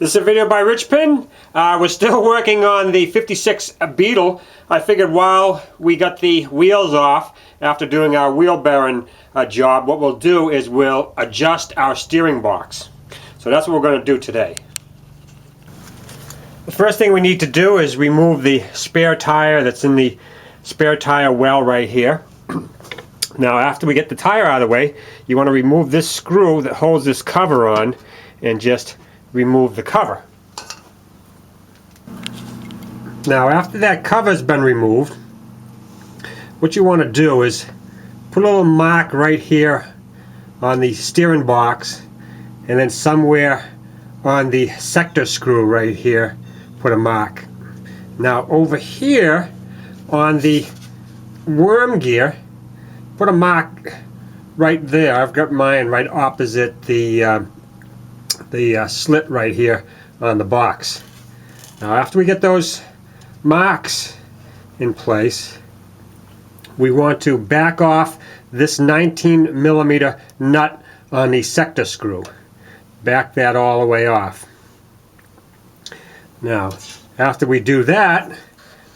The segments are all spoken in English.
This is a video by Richpin. We're still working on the 56 Beetle. I figured while we got the wheels off after doing our wheel bearing job, what we'll do is we'll adjust our steering box. So that's what we're going to do today. The first thing we need to do is remove the spare tire that's in the spare tire well right here. Now after we get the tire out of the way, you want to remove this screw that holds this cover on and just remove the cover. Now after that cover's been removed, what you want to do is put a little mark right here on the steering box, and then somewhere on the sector screw right here put a mark. Now over here on the worm gear, put a mark right there. I've got mine right opposite the slit right here on the box. Now after we get those marks in place, we want to back off this 19mm nut on the sector screw. Back that all the way off. Now after we do that,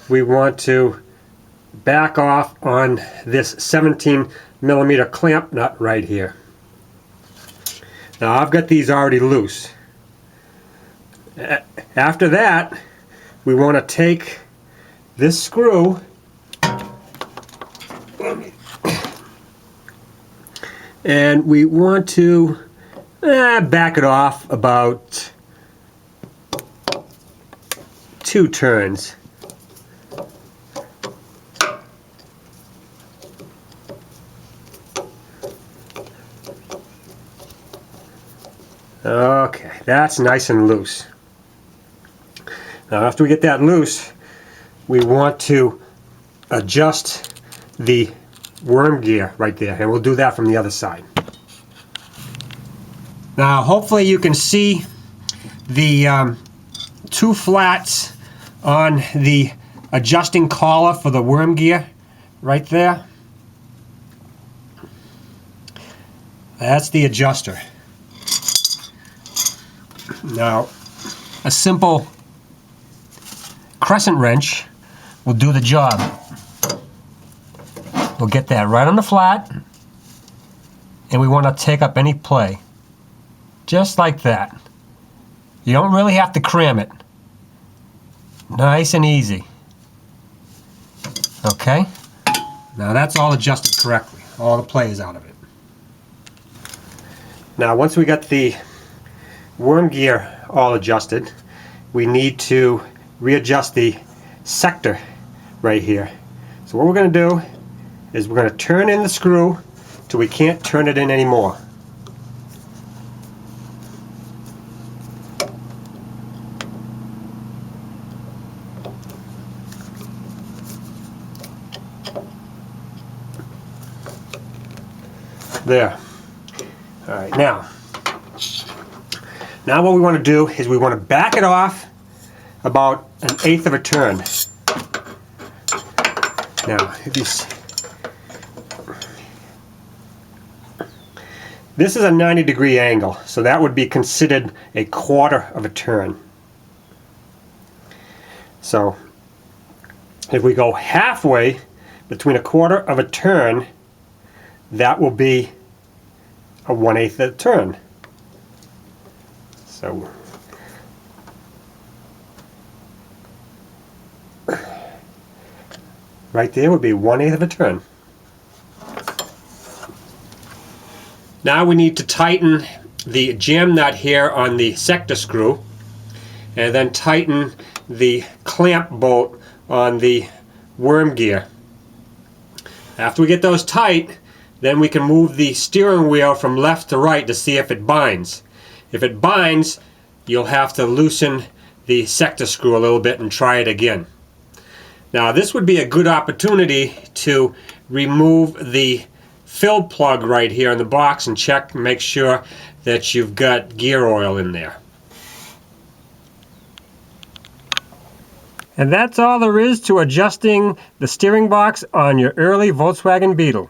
we want to back off on this 17mm clamp nut right here. Now I've got these already loose. After that, we want to take this screw and we want to back it off about 2 turns. Okay, that's nice and loose. Now after we get that loose, we want to adjust the worm gear right there, and we'll do that from the other side. Now hopefully you can see the 2 flats on the adjusting collar for the worm gear right there. That's the adjuster. Now, a simple crescent wrench will do the job. We'll get that right on the flat, and we want to take up any play. Just like that. You don't really have to cram it. Nice and easy. Okay? Now that's all adjusted correctly. All the play is out of it. Now once we got the worm gear all adjusted, we need to readjust the sector right here. So what we're going to do is we're going to turn in the screw till we can't turn it in anymore. There. Alright, now what we want to do is we want to back it off about 1/8 of a turn. Now, this is a 90-degree angle, so that would be considered 1/4 of a turn. So, if we go halfway between 1/4 of a turn, that will be a 1/8 of a turn. So right there would be 1/8 of a turn. Now we need to tighten the jam nut here on the sector screw, and then tighten the clamp bolt on the worm gear. After we get those tight, then we can move the steering wheel from left to right to see if it binds. If it binds, you'll have to loosen the sector screw a little bit and try it again. Now this would be a good opportunity to remove the fill plug right here in the box and check and make sure that you've got gear oil in there. And that's all there is to adjusting the steering box on your early Volkswagen Beetle.